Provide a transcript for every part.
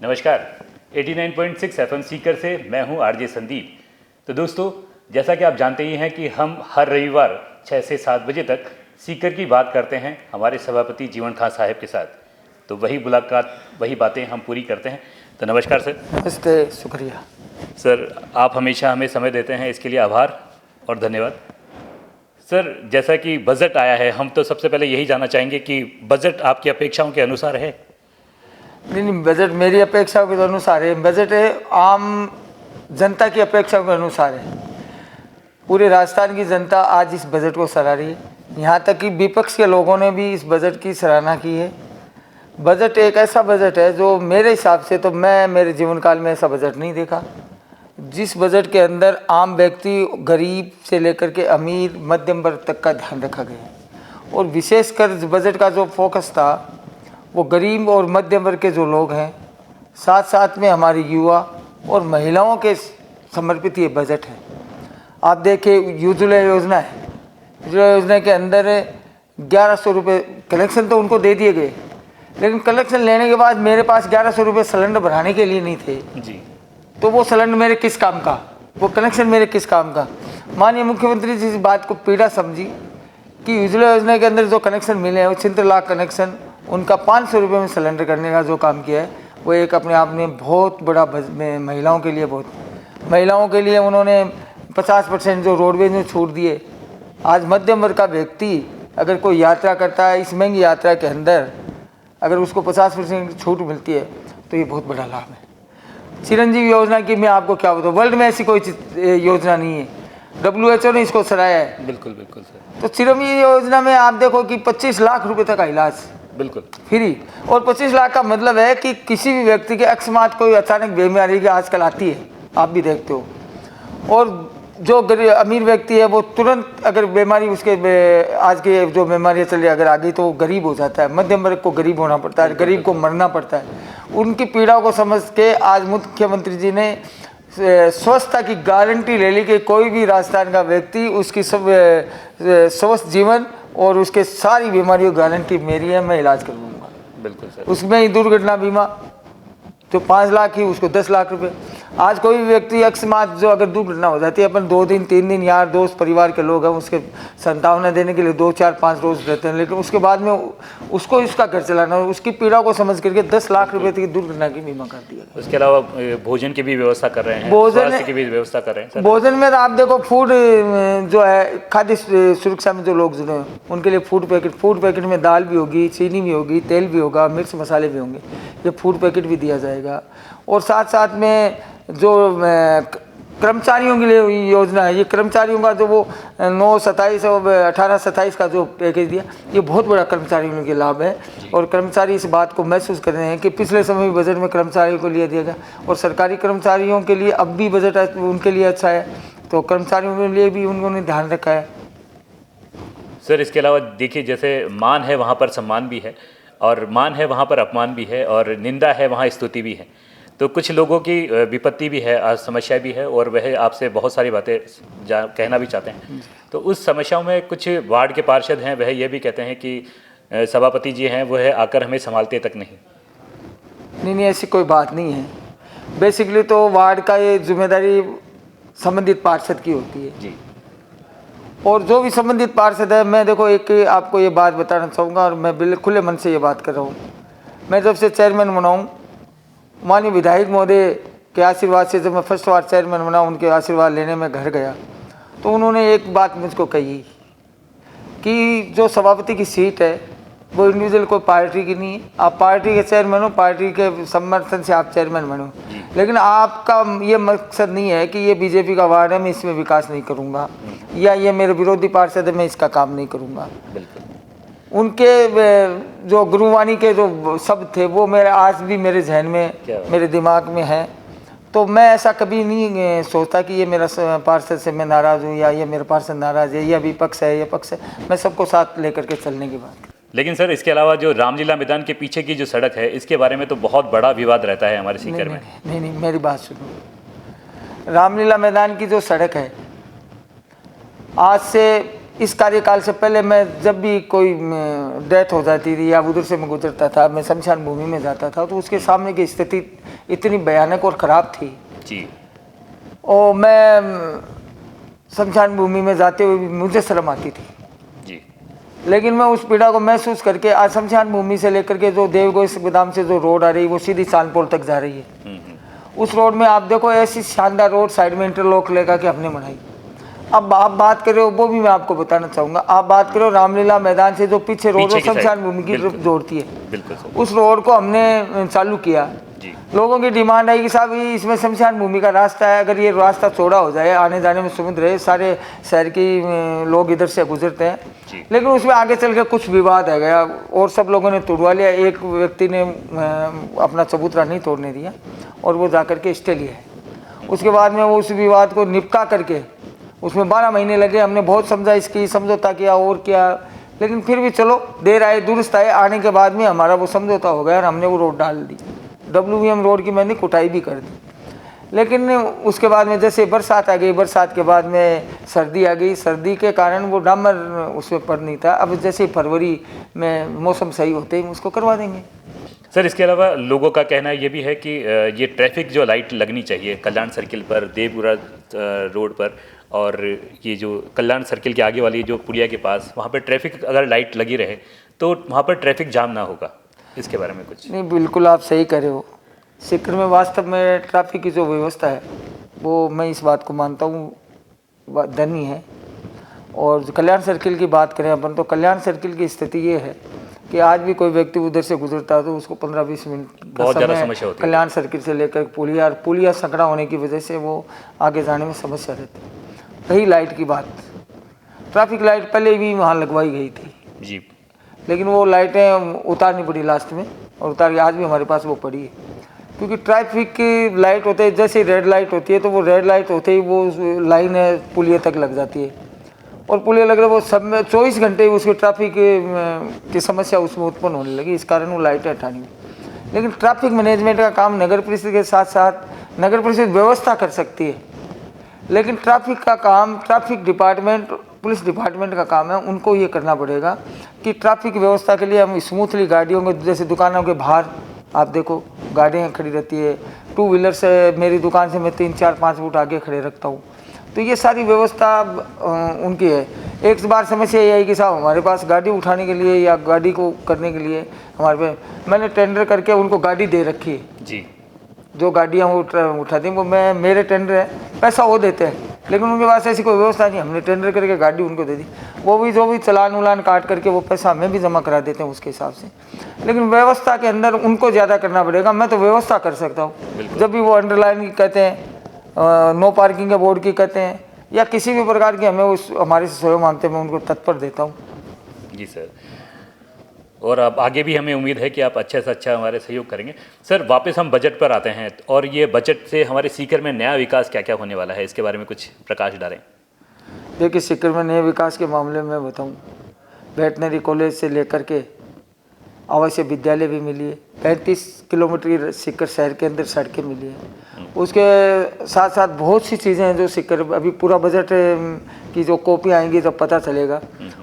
नमस्कार, 89.6 एफएम सीकर से मैं हूं आरजे संदीप। तो दोस्तों, जैसा कि आप जानते ही हैं कि हम हर रविवार 6 से 7 बजे तक सीकर की बात करते हैं हमारे सभापति जीवन खां साहब के साथ। तो वही मुलाकात, वही बातें हम पूरी करते हैं। तो नमस्कार सर। नमस्ते, शुक्रिया सर। आप हमेशा हमें समय देते हैं, इसके लिए आभार और धन्यवाद। सर, जैसा कि बजट आया है, हम तो सबसे पहले यही जानना चाहेंगे कि बजट आपकी अपेक्षाओं के अनुसार है? नहीं, बजट मेरी अपेक्षाओं के अनुसार है। बजट है आम जनता की अपेक्षाओं के अनुसार है। पूरे राजस्थान की जनता आज इस बजट को सराह रही है। यहाँ तक कि विपक्ष के लोगों ने भी इस बजट की सराहना की है। बजट एक ऐसा बजट है जो मेरे हिसाब से, तो मैं मेरे जीवन काल में ऐसा बजट नहीं देखा जिस बजट के अंदर आम व्यक्ति, गरीब से लेकर के अमीर, मध्यम वर्ग तक का ध्यान रखा गया। और विशेषकर बजट का जो फोकस था वो गरीब और मध्यम वर्ग के जो लोग हैं, साथ साथ में हमारे युवा और महिलाओं के समर्पित ये बजट है। आप देखिए, उज्ज्वला योजना है। उज्ज्वला योजना के अंदर 1100 रुपये कलेक्शन तो उनको दे दिए गए, लेकिन कलेक्शन लेने के बाद मेरे पास 1100 रुपये सिलेंडर भराने के लिए नहीं थे जी। तो वो सिलेंडर मेरे किस काम का, वो कनेक्शन मेरे किस काम का। माननीय मुख्यमंत्री जी इस बात को पीड़ा समझी कि उज्ज्वला योजना के अंदर जो कनेक्शन मिले हैं, वो 76 लाख कनेक्शन, उनका 500 रुपये में सिलेंडर करने का जो काम किया है, वो एक अपने आप में बहुत बड़ा महिलाओं के लिए, महिलाओं के लिए उन्होंने 50% जो रोडवेज में छूट दिए। आज मध्यम वर्ग का व्यक्ति अगर कोई यात्रा करता है, इस महंगी यात्रा के अंदर अगर उसको 50% छूट मिलती है तो ये बहुत बड़ा लाभ है। चिरंजीवी योजना की मैं आपको क्या बताऊँ, वर्ल्ड में ऐसी कोई योजना नहीं है। WHO ने इसको सराहा है। बिल्कुल बिल्कुल सर। तो चिरंजीवी योजना में आप देखो कि 25 लाख रुपए तक का इलाज बिल्कुल फ्री। और 25 लाख का मतलब है कि किसी भी व्यक्ति के अकस्मात कोई अचानक बीमारी की आजकल आती है, आप भी देखते हो, और जो अमीर व्यक्ति है वो तुरंत अगर बीमारी उसके आज के जो बीमारियाँ चली अगर आ गई तो वो गरीब हो जाता है। मध्यम वर्ग को गरीब होना पड़ता है, गरीब को मरना पड़ता है। उनकी पीड़ाओं को समझ के आज मुख्यमंत्री जी ने स्वस्थता की गारंटी ले ली कि कोई भी राजस्थान का व्यक्ति उसकी सब स्वस्थ जीवन और उसके सारी बीमारियों की गारंटी मेरी है, मैं इलाज करवाऊँगा। बिल्कुल सर। उसमें ही दुर्घटना बीमा जो 5 लाख की, उसको 10 लाख रुपए। आज कोई भी व्यक्ति अकस्मात जो अगर दुर्घटना हो जाती है, अपन 2 दिन 3 दिन यार दोस्त परिवार के लोग हैं उसके संतावना देने के लिए 2 4 5 रोज रहते हैं, लेकिन उसके बाद में उसको इसका घर चलाना, उसकी पीड़ा को समझ करके 10 लाख रुपए की दुर्घटना की बीमा कर दिया। उसके अलावा भोजन की भी व्यवस्था कर रहे हैं, भोजन की भी व्यवस्था कर रहे हैं सर। भोजन में आप देखो, फूड जो है, खाद्य सुरक्षा में जो लोग जुड़े हैं उनके लिए फूड पैकेट में दाल भी होगी, चीनी भी होगी, तेल भी होगा, मिर्च मसाले भी होंगे, ये फूड पैकेट भी दिया जाएगा। और साथ साथ में जो कर्मचारियों के लिए योजना है, ये कर्मचारियों का जो वो 9-27 और 18-27 का जो पैकेज दिया, ये बहुत बड़ा कर्मचारियों के लाभ है। और कर्मचारी इस बात को महसूस कर रहे हैं कि पिछले समय में बजट में कर्मचारियों को लिए दिया गया, और सरकारी कर्मचारियों के लिए अब भी बजट उनके लिए अच्छा है, तो कर्मचारियों के लिए भी उन्होंने ध्यान रखा है। सर, इसके अलावा देखिए, जैसे मान है वहाँ पर सम्मान भी है, और मान है वहाँ पर अपमान भी है, और निंदा है वहाँ स्तुति भी है। तो कुछ लोगों की विपत्ति भी है, समस्या भी है, और वह आपसे बहुत सारी बातें कहना भी चाहते हैं। तो उस समस्याओं में कुछ वार्ड के पार्षद हैं, वह ये भी कहते हैं कि सभापति जी हैं, वह आकर हमें संभालते तक नहीं। ऐसी कोई बात नहीं है। बेसिकली तो वार्ड का ये जिम्मेदारी संबंधित पार्षद की होती है जी। और जो भी संबंधित पार्षद है, मैं देखो एक आपको ये बात बताना चाहूँगा, और मैं बिल्कुल खुले मन से ये बात कर रहा हूँ। मैं जब से चेयरमैन बना हूँ, माननीय विधायक महोदय के आशीर्वाद से, जब मैं फर्स्ट बार चेयरमैन बना, उनके आशीर्वाद लेने में घर गया तो उन्होंने एक बात मुझको कही कि जो सभापति की सीट है वो इंडिविजुअल कोई पार्टी की नहीं है। आप पार्टी के चेयरमैन हो, पार्टी के समर्थन से आप चेयरमैन बनो, लेकिन आपका ये मकसद नहीं है कि ये बीजेपी का वार्ड है, मैं इसमें विकास नहीं करूँगा, या ये मेरे विरोधी पार्षद है, मैं इसका काम नहीं करूँगा। उनके जो गुरुवाणी के जो शब्द थे वो मेरे आज भी मेरे जहन में, मेरे दिमाग में है। तो मैं ऐसा कभी नहीं सोचता कि ये मेरा पार्षद से मैं नाराज़ हूँ, या ये मेरा पार्षद नाराज़ है, या विपक्ष है, या पक्ष है। मैं सबको साथ लेकर के चलने की बात। लेकिन सर, इसके अलावा जो रामलीला मैदान के पीछे की जो सड़क है, इसके बारे में तो बहुत बड़ा विवाद रहता है हमारे सीकर में। नहीं, मेरी बात सुनो। रामलीला मैदान की जो सड़क है, आज से इस कार्यकाल से पहले मैं जब भी कोई डेथ हो जाती थी या उधर से मैं गुजरता था, मैं शमशान भूमि में जाता था, तो उसके सामने की स्थिति इतनी भयानक और ख़राब थी। जी और मैं शमशान भूमि में जाते हुए भी मुझे शर्म आती थी, जी लेकिन मैं उस पीड़ा को महसूस करके आज शमशान भूमि से लेकर के जो देवगोई गोदाम से जो रोड आ रही है वो सीधी चांदपोल तक जा रही है। उस रोड में आप देखो ऐसी शानदार रोड साइड में इंटरलॉक लगा के हमने बनाई। अब आप बात कर रहे हो, वो भी मैं आपको बताना चाहूँगा, आप बात करो रामलीला मैदान से जो पीछे रोड है शमशान भूमि की बिल्कुल। जोड़ती है, बिल्कुल सर। उस रोड को हमने चालू किया। जी लोगों की डिमांड है कि साहब इसमें शमशान भूमि का रास्ता है, अगर ये रास्ता चौड़ा हो जाए, आने जाने में सुविधा रहे, सारे शहर की लोग इधर से गुजरते हैं। जी लेकिन उसमें आगे चल के कुछ विवाद आ गया और सब लोगों ने तोड़वा लिया। एक व्यक्ति ने अपना चबूतरा नहीं तोड़ने दिया और वो जा करके स्टे लिया है। उसके बाद में वो उस विवाद को निपटा करके उसमें 12 महीने लगे। हमने बहुत समझा, इसकी समझौता किया और किया, लेकिन फिर भी चलो देर आए दुरुस्त आए। आने के बाद में हमारा वो समझौता हो गया और हमने वो रोड डाल दी। WVM रोड की मैंने कुटाई भी कर दी। लेकिन उसके बाद में जैसे बरसात आ गई, बरसात के बाद में सर्दी आ गई, सर्दी के कारण वो डामर उसमें पर नहीं था। अब जैसे फरवरी में मौसम सही होते ही उसको करवा देंगे। सर, इसके अलावा लोगों का कहना ये भी है कि ये ट्रैफिक जो लाइट लगनी चाहिए कल्याण सर्किल पर, देवपुरा रोड पर, और ये जो कल्याण सर्किल के आगे वाली जो पुलिया के पास, वहाँ पर ट्रैफिक अगर लाइट लगी रहे तो वहाँ पर ट्रैफिक जाम ना होगा, इसके बारे में कुछ? नहीं, बिल्कुल आप सही कह रहे हो। सीकर में वास्तव में ट्रैफिक की जो व्यवस्था है वो मैं इस बात को मानता हूँ धनी है। और कल्याण सर्किल की बात करें अपन, तो कल्याण सर्किल की स्थिति ये है कि आज भी कोई व्यक्ति उधर से गुजरता है तो उसको 15-20 मिनट बहुत ज़्यादा समस्या होती है। कल्याण सर्किल से लेकर पुलिया संकड़ा होने की वजह से वो आगे जाने में समस्या रहती है। रही लाइट की बात, ट्रैफिक लाइट पहले भी वहाँ लगवाई गई थी जी, लेकिन वो लाइटें उतारनी पड़ी लास्ट में, और उतार के आज भी हमारे पास वो पड़ी है। क्योंकि ट्रैफिक की लाइट होते है, जैसे रेड लाइट होती है तो वो रेड लाइट होते ही वो लाइन है पुलिया तक लग जाती है, और पुलिया लग रहा है वो सब में 24 घंटे उसकी ट्रैफिक की समस्या उसमें उत्पन्न होने लगी। इस कारण वो लाइटें हटानी। लेकिन ट्रैफिक मैनेजमेंट का काम नगर परिषद के साथ साथ नगर परिषद व्यवस्था कर सकती है, लेकिन ट्रैफिक का काम ट्रैफिक डिपार्टमेंट, पुलिस डिपार्टमेंट का काम है। उनको ये करना पड़ेगा कि ट्रैफिक व्यवस्था के लिए हम स्मूथली गाड़ियों के, जैसे दुकानों के बाहर आप देखो गाड़ियाँ खड़ी रहती है, 2 व्हीलर से मेरी दुकान से मैं 3-4-5 फुट आगे खड़े रखता हूँ, तो ये सारी व्यवस्था उनकी है। एक बार समस्या ये आई कि साहब हमारे पास गाड़ी उठाने के लिए या गाड़ी को करने के लिए हमारे पे, मैंने टेंडर करके उनको गाड़ी दे रखी है जी, जो गाड़ियाँ वो उठाती हैं वो मैं, मेरे टेंडर है, पैसा वो देते हैं, लेकिन उनके पास ऐसी कोई व्यवस्था नहीं। हमने टेंडर करके गाड़ी उनको दे दी, वो भी जो भी चलान उलान काट करके वो पैसा हमें भी जमा करा देते हैं उसके हिसाब से। लेकिन व्यवस्था के अंदर उनको ज़्यादा करना पड़ेगा। मैं तो व्यवस्था कर सकता हूँ, जब भी वो अंडरलाइन की कहते हैं, नो पार्किंग के बोर्ड की कहते हैं, या किसी भी प्रकार की हमें उस हमारे से सहयोग मांगते हैं, मैं उनको तत्पर देता हूँ। जी सर, और अब आगे भी हमें उम्मीद है कि आप अच्छे से अच्छा हमारे सहयोग करेंगे। सर, वापस हम बजट पर आते हैं, और ये बजट से हमारे सीकर में नया विकास क्या क्या होने वाला है, इसके बारे में कुछ प्रकाश डालें। देखिए, सीकर में नए विकास के मामले में बताऊँ, वेटनरी कॉलेज से लेकर के आवासीय विद्यालय भी मिली है, 35 किलोमीटर सीकर शहर के अंदर सड़कें मिली है। उसके साथ साथ बहुत सी चीज़ें हैं जो सीकर, अभी पूरा बजट की जो कॉपी आएंगी जब पता चलेगा,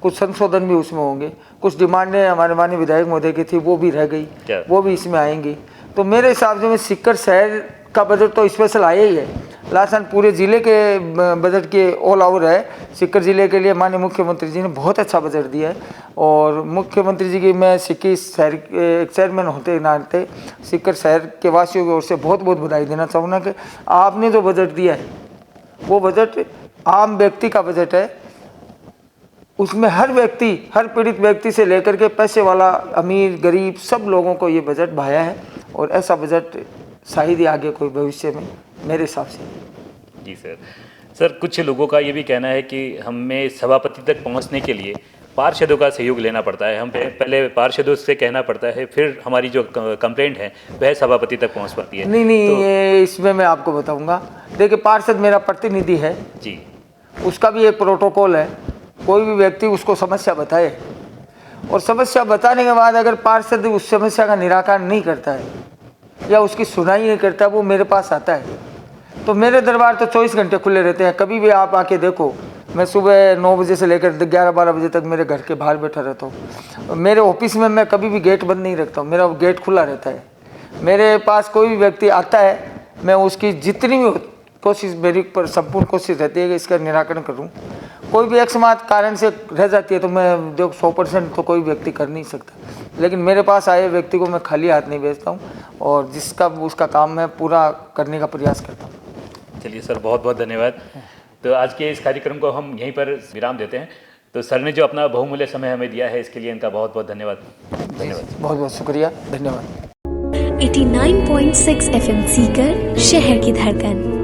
कुछ संशोधन भी उसमें होंगे। कुछ डिमांडें हमारे माननीय विधायक महोदय की थी वो भी रह गई, वो भी इसमें आएंगी। तो मेरे हिसाब से सीकर शहर का बजट तो स्पेशल आया ही है। लासन पूरे ज़िले के बजट के ऑल ओवर है। सीकर ज़िले के लिए माननीय मुख्यमंत्री जी ने बहुत अच्छा बजट दिया है, और मुख्यमंत्री जी की मैं सीकर शहर एक चेयरमैन होते नाते सीकर शहर के वासियों की ओर से बहुत बहुत बधाई देना चाहूँगा कि आपने जो बजट दिया है वो बजट आम व्यक्ति का बजट है। उसमें हर व्यक्ति, हर पीड़ित व्यक्ति से लेकर के पैसे वाला, अमीर, गरीब, सब लोगों को ये बजट भाया है, और ऐसा बजट शायद ही आगे कोई भविष्य में मेरे हिसाब से। जी सर। सर, कुछ लोगों का ये भी कहना है कि हमें सभापति तक पहुंचने के लिए पार्षदों का सहयोग लेना पड़ता है। हम पहले पार्षदों से कहना पड़ता है, फिर हमारी जो कंप्लेंट है वह सभापति तक पहुंच पाती है। नहीं, तो ये इसमें मैं आपको बताऊंगा। देखिए, पार्षद मेरा प्रतिनिधि है जी, उसका भी एक प्रोटोकॉल है। कोई भी व्यक्ति उसको समस्या बताए, और समस्या बताने के बाद अगर पार्षद उस समस्या का निराकरण नहीं करता है या उसकी सुनाई नहीं करता, वो मेरे पास आता है। तो मेरे दरबार तो 24 घंटे खुले रहते हैं, कभी भी आप आके देखो। मैं सुबह 9 बजे से लेकर 11-12 बजे तक मेरे घर के बाहर बैठा रहता हूँ। मेरे ऑफिस में मैं कभी भी गेट बंद नहीं रखता हूँ, मेरा गेट खुला रहता है। मेरे पास कोई भी व्यक्ति आता है, मैं उसकी जितनी भी कोशिश, मेरी पर संपूर्ण कोशिश रहती है कि इसका निराकरण करूं। कोई भी अकस्मात कारण से रह जाती है तो मैं देखो 100% तो कोई व्यक्ति कर नहीं सकता, लेकिन मेरे पास आए व्यक्ति को मैं खाली हाथ नहीं भेजता हूं और जिसका उसका काम मैं पूरा करने का प्रयास करता हूं। चलिए सर, बहुत बहुत धन्यवाद। तो आज के इस कार्यक्रम को हम यहीं पर विराम देते हैं। तो सर ने जो अपना बहुमूल्य समय हमें दिया है, इसके लिए इनका बहुत बहुत धन्यवाद। बहुत बहुत शुक्रिया, धन्यवाद। 89.6 FM सीकर, शहर की धड़कन।